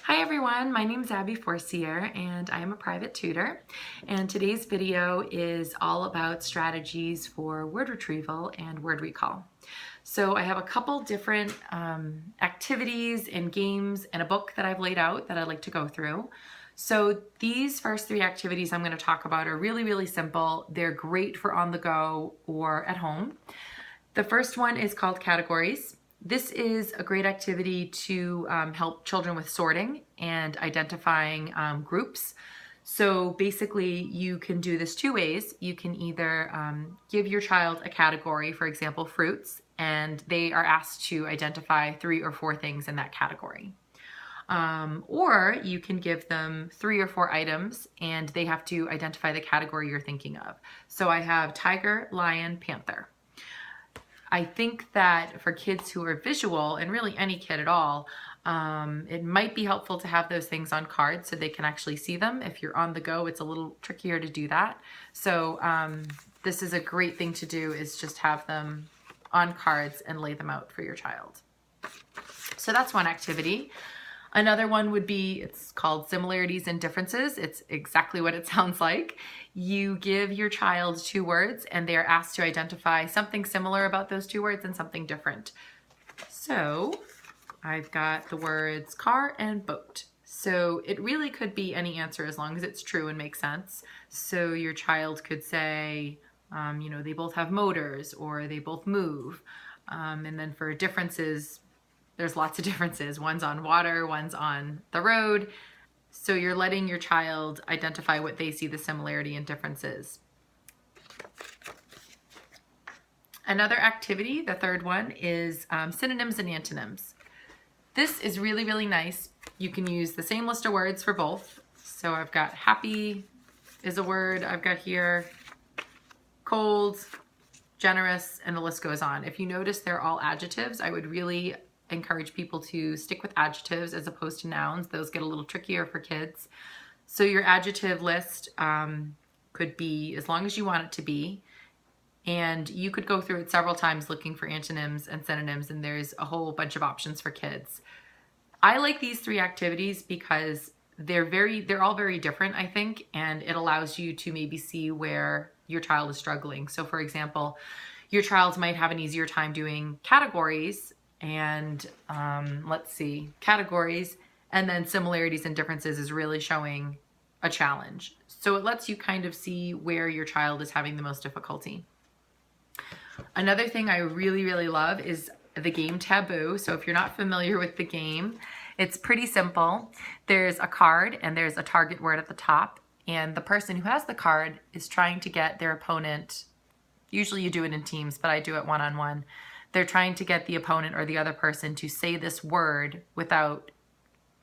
Hi everyone, my name is Abby Forcier and I am a private tutor, and today's video is all about strategies for word retrieval and word recall. So I have a couple different activities and games and a book that I've laid out that I'd like to go through. So these first three activities I'm going to talk about are really simple. They're great for on the go or at home. The first one is called categories. This is a great activity to help children with sorting and identifying groups. So basically you can do this two ways. You can either give your child a category, for example, fruits, and they are asked to identify 3 or 4 things in that category. Or you can give them 3 or 4 items and they have to identify the category you're thinking of. So I have tiger, lion, panther. I think that for kids who are visual, and really any kid at all, it might be helpful to have those things on cards so they can actually see them. If you're on the go, it's a little trickier to do that. So this is a great thing to do, is just have them on cards and lay them out for your child. So that's one activity. Another one would be, it's called similarities and differences. It's exactly what it sounds like. You give your child 2 words and they are asked to identify something similar about those 2 words and something different. So I've got the words car and boat. So it really could be any answer as long as it's true and makes sense. So your child could say, they both have motors, or they both move. And then for differences, there's lots of differences. One's on water, one's on the road. So you're letting your child identify what they see the similarity and differences. Another activity, the third one, is synonyms and antonyms. This is really nice. You can use the same list of words for both. So I've got happy is a word I've got here, cold, generous, and the list goes on. If you notice they're all adjectives, I would really encourage people to stick with adjectives as opposed to nouns. Those get a little trickier for kids. So your adjective list could be as long as you want it to be, and you could go through it several times looking for antonyms and synonyms, and there's a whole bunch of options for kids. I like these 3 activities because they're all very different, I think, and it allows you to maybe see where your child is struggling. So for example, your child might have an easier time doing categories, and let's see, categories, and then similarities and differences is really showing a challenge. So it lets you kind of see where your child is having the most difficulty. Another thing I really love is the game Taboo. So if you're not familiar with the game, it's pretty simple. There's a card and there's a target word at the top, and the person who has the card is trying to get their opponent, usually you do it in teams, but I do it one-on-one. They're trying to get the opponent or the other person to say this word without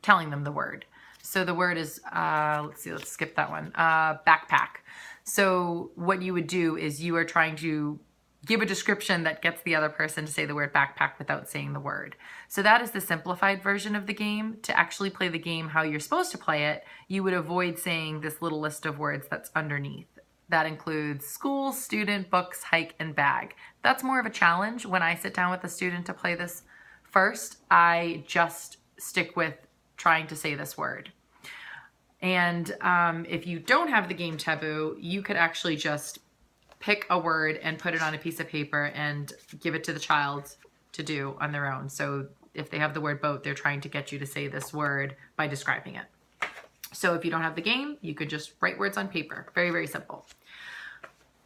telling them the word. So the word is, let's skip that one, backpack. So what you would do is you are trying to give a description that gets the other person to say the word backpack without saying the word. So that is the simplified version of the game. To actually play the game how you're supposed to play it, you would avoid saying this little list of words that's underneath. That includes school, student, books, hike, and bag. That's more of a challenge. When I sit down with a student to play this first, I just stick with trying to say this word. And if you don't have the game Taboo, you could actually just pick a word and put it on a piece of paper and give it to the child to do on their own. So if they have the word boat, they're trying to get you to say this word by describing it. So if you don't have the game, you could just write words on paper. Very simple.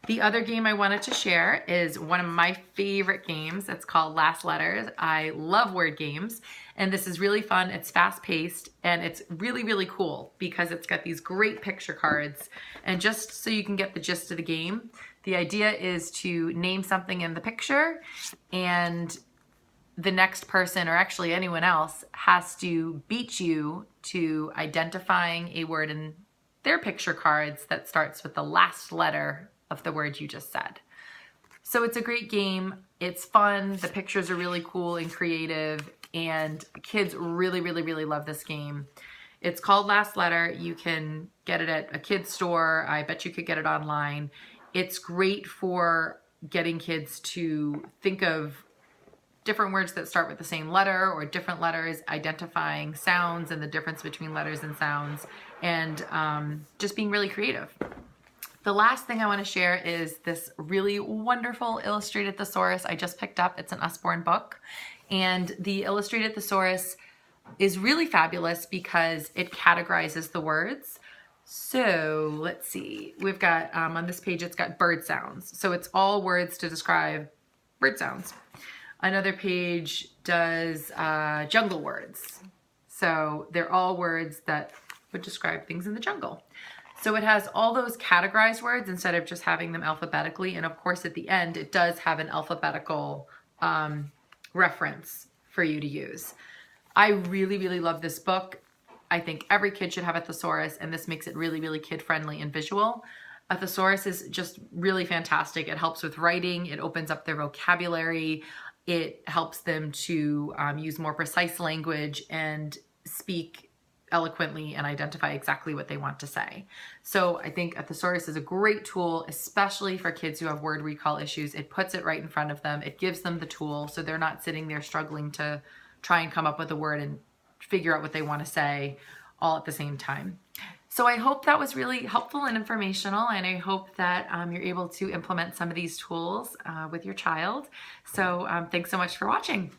The other game I wanted to share is one of my favorite games. It's called Last Letters. I love word games, and this is really fun. It's fast-paced, and it's really cool because it's got these great picture cards. And just so you can get the gist of the game, the idea is to name something in the picture, and the next person, or actually anyone else, has to beat you to identifying a word in their picture cards that starts with the last letter of the word you just said. So it's a great game. It's fun. The pictures are really cool and creative, and kids really love this game. It's called Last Letter. You can get it at a kid's store. I bet you could get it online. It's great for getting kids to think of different words that start with the same letter or different letters, identifying sounds and the difference between letters and sounds, and just being really creative. The last thing I want to share is this really wonderful illustrated thesaurus I just picked up. It's an Usborne book, and the illustrated thesaurus is really fabulous because it categorizes the words. So let's see, we've got on this page, it's got bird sounds. So it's all words to describe bird sounds. Another page does jungle words. So they're all words that would describe things in the jungle. So it has all those categorized words instead of just having them alphabetically. And of course, at the end, it does have an alphabetical reference for you to use. I really, really love this book. I think every kid should have a thesaurus, and this makes it really, really kid-friendly and visual. A thesaurus is just really fantastic. It helps with writing. It opens up their vocabulary. It helps them to use more precise language and speak eloquently and identify exactly what they want to say. So I think a thesaurus is a great tool, especially for kids who have word recall issues. It puts it right in front of them. It gives them the tool so they're not sitting there struggling to try and come up with a word and figure out what they want to say all at the same time. So I hope that was really helpful and informational, and I hope that you're able to implement some of these tools with your child. So thanks so much for watching.